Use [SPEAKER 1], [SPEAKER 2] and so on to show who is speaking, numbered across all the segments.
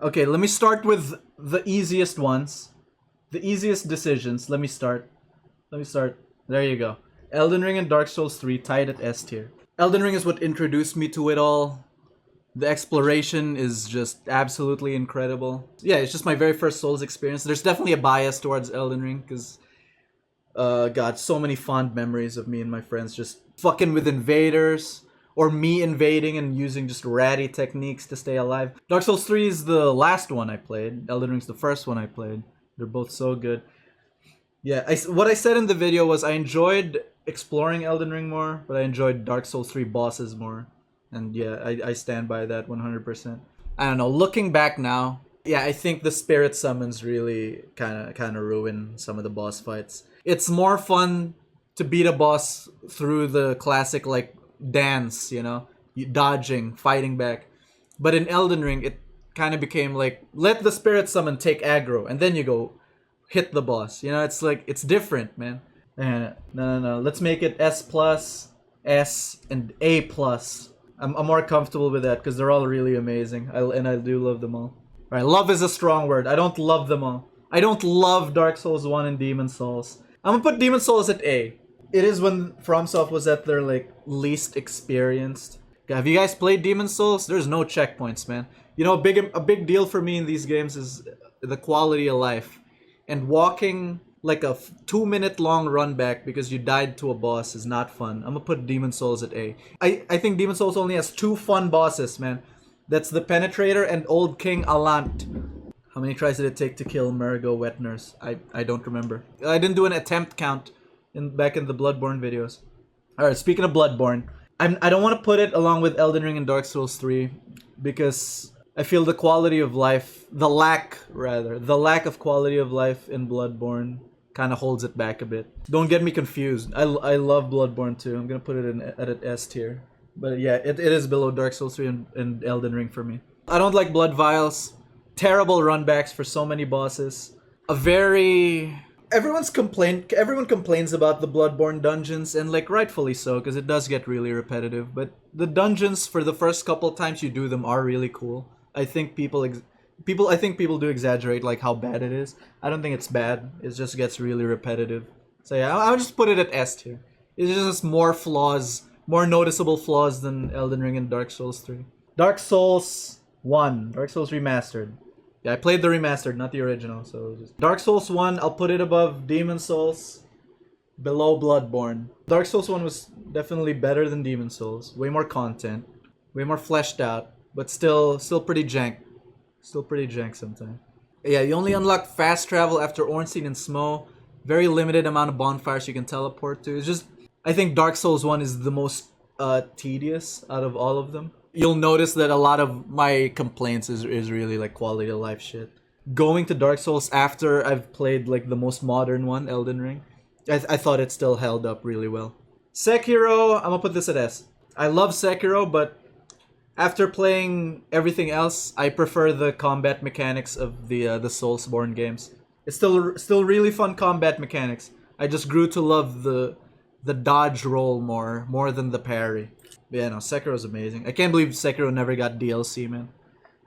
[SPEAKER 1] Okay, let me start with the easiest ones. The easiest decisions. Let me start. There you go. Elden Ring and Dark Souls 3 tied at S tier. Elden Ring is what introduced me to it all. The exploration is just absolutely incredible. Yeah, it's just my very first Souls experience. There's definitely a bias towards Elden Ring because, God, so many fond memories of me and my friends just fucking with invaders or me invading and using just ratty techniques to stay alive. Dark Souls 3 is the last one I played. Elden Ring's the first one I played. They're both so good. Yeah, what I said in the video was I enjoyed exploring Elden Ring more, but I enjoyed Dark Souls 3 bosses more. And yeah, I stand by that 100%. I don't know, looking back now, yeah, I think the spirit summons really kind of ruin some of the boss fights. It's more fun to beat a boss through the classic like dance, you know, dodging, fighting back. But in Elden Ring, it kind of became like let the spirit summon take aggro, and then you go hit the boss. You know, it's like it's different, man. No. Let's make it S plus, S, and A plus. I'm more comfortable with that because they're all really amazing. I do love them all. Alright, love is a strong word. I don't love them all. I don't love Dark Souls 1 and Demon Souls. I'm gonna put Demon Souls at A. It is when FromSoft was at their like least experienced. Have you guys played Demon Souls? There's no checkpoints, man. You know, a big deal for me in these games is the quality of life. And walking like a 2-minute long run back because you died to a boss is not fun. I'm gonna put Demon Souls at A. I think Demon Souls only has 2 fun bosses, man. That's the Penetrator and Old King Alant. How many tries did it take to kill Merigo Wet Nurse? I don't remember. I didn't do an attempt count back in the Bloodborne videos. Alright, speaking of Bloodborne, I don't want to put it along with Elden Ring and Dark Souls 3 because I feel the quality of life, the lack of quality of life in Bloodborne kind of holds it back a bit. Don't get me confused. I love Bloodborne too. I'm gonna put it at an S tier. But yeah, it is below Dark Souls 3 and Elden Ring for me. I don't like Blood Vials. Terrible runbacks for so many bosses. Everyone complains about the Bloodborne dungeons, and like rightfully so, because it does get really repetitive. But the dungeons for the first couple times you do them are really cool. I think people do exaggerate like how bad it is. I don't think it's bad. It just gets really repetitive. So yeah, I'll just put it at S tier. It's just more flaws, more noticeable flaws than Elden Ring and Dark Souls 3. Dark Souls 1, Dark Souls Remastered. Yeah, I played the remastered, not the original. So just Dark Souls 1, I'll put it above Demon Souls, below Bloodborne. Dark Souls 1 was definitely better than Demon Souls. Way more content, way more fleshed out, but still pretty jank. Still pretty jank sometimes. Yeah, you only unlock fast travel after Ornstein and Smo. Very limited amount of bonfires you can teleport to. It's just, I think Dark Souls 1 is the most tedious out of all of them. You'll notice that a lot of my complaints is really like quality of life shit. Going to Dark Souls after I've played like the most modern one, Elden Ring, I thought it still held up really well. Sekiro, I'm gonna put this at S. I love Sekiro, but after playing everything else, I prefer the combat mechanics of the Soulsborne games. It's still really fun combat mechanics. I just grew to love the dodge roll more than the parry. But yeah, no, Sekiro's amazing. I can't believe Sekiro never got DLC, man.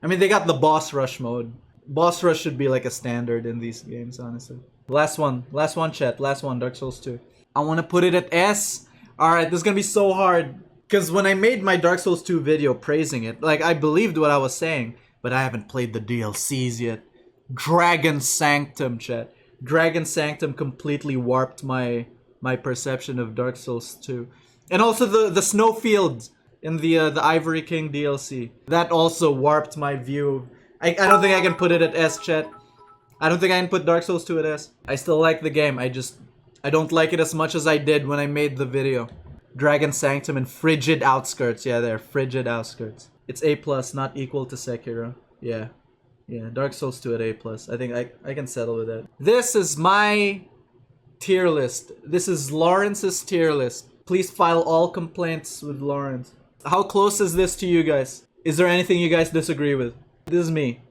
[SPEAKER 1] I mean, they got the boss rush mode. Boss rush should be like a standard in these games, honestly. Last one, chat. Last one, Dark Souls 2. I want to put it at S. Alright, this is gonna be so hard. Because when I made my Dark Souls 2 video praising it, like, I believed what I was saying, but I haven't played the DLCs yet. Dragon Sanctum, chat. Dragon Sanctum completely warped my perception of Dark Souls 2. And also the snowfield in the Ivory King DLC. That also warped my view. I don't think I can put it at S, chat. I don't think I can put Dark Souls 2 at S. I still like the game. I don't like it as much as I did when I made the video. Dragon Sanctum and Frigid Outskirts. Yeah, there. Frigid Outskirts. It's A+, not equal to Sekiro. Yeah. Yeah, Dark Souls 2 at A+. I think I can settle with that. This is my tier list. This is Lawrence's tier list. Please file all complaints with Lawrence. How close is this to you guys? Is there anything you guys disagree with? This is me.